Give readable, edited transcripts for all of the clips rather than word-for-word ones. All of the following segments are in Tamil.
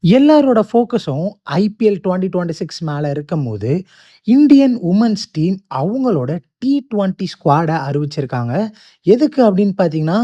எல்லாரோட ஃபோக்கஸும் ஐபிஎல் 2026 மேல இருக்கும்போது, இந்தியன் வுமென்ஸ் டீம் அவங்களோட T20 ஸ்குவாட அறிவிச்சிருக்காங்க. எதுக்கு அப்படின்னு பார்த்தீங்கன்னா,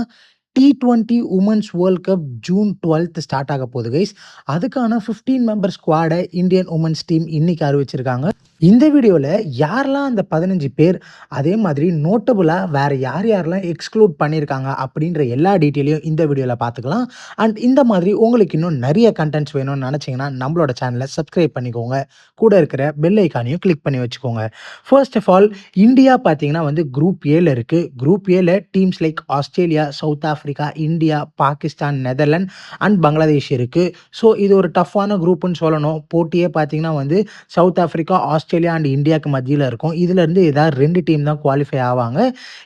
T20 women's world cup June 12 start ஆக போகுது கைஸ். அதுக்கான 15 மெம்பர் ஸ்குவாட இந்தியன் வுமென்ஸ் டீம் இன்னைக்கு அறிவிச்சிருக்காங்க. இந்த வீடியோல யாரெல்லாம் அந்த 15 பேர், அதே மாதிரி நோட்டபுளா வேற யார் யாரெல்லாம் எக்ஸ்க்ளூட் பண்ணியிருக்காங்க அப்படின்ற எல்லா டீட்டெயிலையும் இந்த வீடியோல பார்த்துக்கலாம். அண்ட் இந்த மாதிரி உங்களுக்கு இன்னும் நிறைய கண்டென்ட்ஸ் வேணும்னு நினச்சிங்கன்னா நம்மளோட சேனலை சப்ஸ்கிரைப் பண்ணிக்கோங்க. கூட இருக்கிற பெல் ஐக்கானையும் கிளிக் பண்ணி வச்சுக்கோங்க. ஃபர்ஸ்ட் ஆஃப் ஆல் இந்தியா பார்த்தீங்கன்னா குரூப் ஏல இருக்கு. குரூப் ஏல teams like Australia, south Africa, India, Pakistan, Netherlands and Bangladesh இருக்கு. ஸோ இது ஒரு டஃப்பான குரூப்னு சொல்லணும். போட்டியே பார்த்தீங்கன்னா சவுத் ஆஃப்ரிக்கா, ஆஸ்திரேலியா அண்ட் இந்தியாவுக்கு மத்தியில் இருக்கும். இதுலேருந்து ஏதாவது 2 டீம் தான் குவாலிஃபை ஆவாங்க.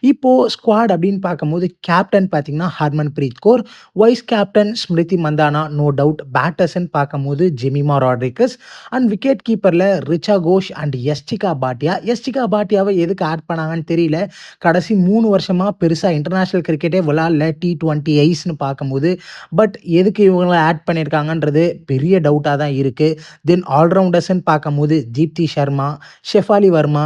இப்போது ஸ்குவாட் அப்படின்னு பார்க்கும்போது கேப்டன் பார்த்தீங்கன்னா Harman Preet Kaur, vice captain Smriti Mandhana, no doubt. பேட்டர்ஸ்ன்னு பார்க்கும்போது ஜெமிமா ராட்ரிகஸ் அண்ட் விக்கெட் கீப்பரில் ரிச்சா கோஷ் அண்ட் எஸ்டிகா பாட்டியா. எஸ்டிகா பாட்டியாவை எதுக்கு ஆட் பண்ணாங்கன்னு தெரியல. கடைசி 3 வருஷமாக பெருசாக இன்டர்நேஷ்னல் கிரிக்கெட்டே விளாட்ல T20 ஐஸ்னு பார்க்கும்போது. பட் எதுக்கு இவங்களை ஆட் பண்ணியிருக்காங்கன்றது பெரிய டவுட்டாக தான் இருக்குது. தென் ஆல்ரவுண்டர்ஸ்ன்னு பார்க்கும்போது தீப்தி சர்மா, ஷெஃபாலி வர்மா,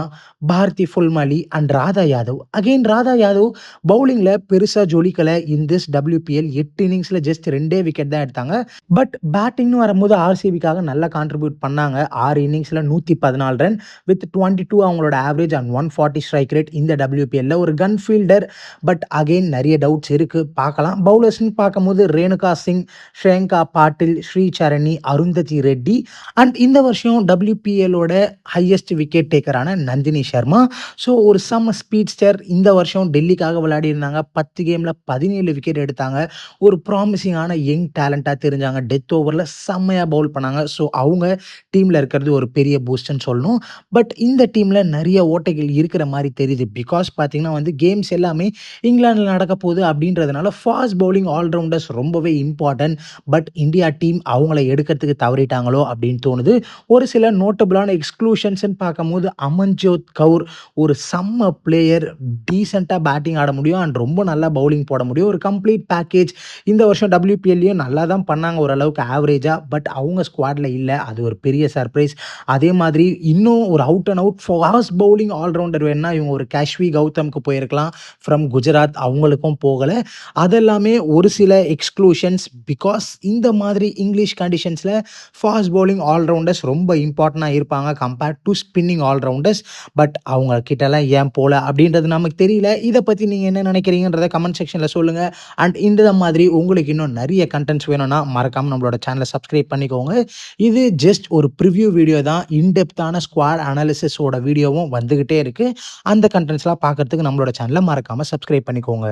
பாரதி ஃபுல்மலி அண்ட் ராதா யாதவ். அகெயின் ராதா யாதவ் பவுலிங்கில் பெருசாக ஜொலிக்கலை. இன் திஸ் WPL 8 இன்னிங்ஸில் ஜஸ்ட் 2 விக்கெட் தான் எடுத்தாங்க. பட் பேட்டிங்னு வரும்போது ஆர்சிபிக்காக நல்லா கான்ட்ரிபியூட் பண்ணாங்க. 6 இன்னிங்ஸில் 114 ரன் வித் 22 அவங்களோட ஆவரேஜ் அண்ட் 140 ஸ்ட்ரைக் ரேட் இந்த WPL ஒரு கன் ஃபீல்டர். பட் அகெயின் நிறைய டவுட்ஸ் இருக்குது, பார்க்கலாம். பவுலர்ஸ்ன்னு பார்க்கும்போது ரேணுகா சிங், ஷ்ரேங்கா பாட்டில், ஸ்ரீசரணி, அருந்ததி ரெட்டி அண்ட் இந்த வருஷம் WPLோட ஹையஸ்ட் விக்கெட் டேக்கரான நந்தினி சர்மா. ஸோ ஒரு செம்ம ஸ்பீட்ஸ்டர். இந்த வருஷம் டெல்லிக்காக விளையாடி இருந்தாங்க. 10 கேமில் 17 விக்கெட் எடுத்தாங்க. ஒரு ப்ராமிசிங்கான யங் டேலண்டாக தெரிஞ்சாங்க. டெத் ஓவரில் செம்மையாக பவுல் பண்ணாங்க. ஸோ அவங்க டீமில் இருக்கிறது ஒரு பெரிய பூஸ்ட்னு சொல்லணும். பட் இந்த டீமில் நிறைய ஓட்டைகள் இருக்கிற மாதிரி தெரியுது. பிகாஸ் பார்த்தீங்கன்னா கேம்ஸ் எல்லாமே இங்கிலாந்தில் நடக்க போகுது அப்படின்றதுனால ஃபாஸ்ட் பவுலிங் ஆல்ரவுண்டர்ஸ் ரொம்பவே இம்பார்ட்டன்ட். பட் இந்தியா டீம் அவங்கள எடுக்கிறதுக்கு தவறிட்டாங்களோ அப்படின்னு தோணுது. ஒரு சில நோட்டபுளான எக்ஸ்க்ளூஷன்ஸ்ன்னு பார்க்கும்போது அமன்ஜோத் கவுர் ஒரு செம்ம பிளேயர், டீசெண்டாக பேட்டிங் ஆட முடியும் அண்ட் ரொம்ப நல்லா பவுலிங் போட முடியும். ஒரு கம்ப்ளீட் பேக்கேஜ். இந்த வருஷம் WPLலையும் நல்லா தான் பண்ணாங்க ஓரளவுக்கு ஆவரேஜாக. பட் அவங்க ஸ்குவாடில் இல்லை. அது ஒரு பெரிய சர்ப்ரைஸ். அதே மாதிரி இன்னும் ஒரு out and out fast bowling allrounder வேணும்னா இவங்க ஒரு காஷ்வி கௌதம்க்கு போயிருக்கலாம் ஃப்ரம் குஜராத். அவங்களுக்கும் போகலை. அதெல்லாமே ஒரு சில எக்ஸ்க்ளூஷன்ஸ். பிகாஸ் இந்த மாதிரி இங்கிலீஷ் கண்டிஷன்ஸில் ஃபாஸ்ட் பவுலிங் ஆல்ரவுண்டர்ஸ் ரொம்ப இம்பார்ட்டண்டாக இருப்பாங்க compared to spinning all-rounders. But அவங்க கிட்டலாம் ஏன் போல அப்படின்றது நமக்கு தெரியல. இதை பற்றி நீங்கள் என்ன நினைக்கிறீங்கன்றத கமெண்ட் செக்ஷனில் சொல்லுங்கள். அண்ட் இந்த மாதிரி உங்களுக்கு இன்னும் நிறைய கண்டென்ட்ஸ் வேணும்னா மறக்காமல் நம்மளோட சேனலை சப்ஸ்கிரைப் பண்ணிக்கோங்க. இது ஜஸ்ட் ஒரு ப்ரிவ்யூ வீடியோ தான். இன்டெப்த்தான ஸ்குவாட் அனாலிசிஸோட வீடியோவும் வந்துக்கிட்டே இருக்குது. அந்த கண்டென்ட்ஸ்லாம் பார்க்கறதுக்கு நம்மளோட சேனலை மறக்காமல் சப்ஸ்கிரைப் பண்ணிக்கோங்க.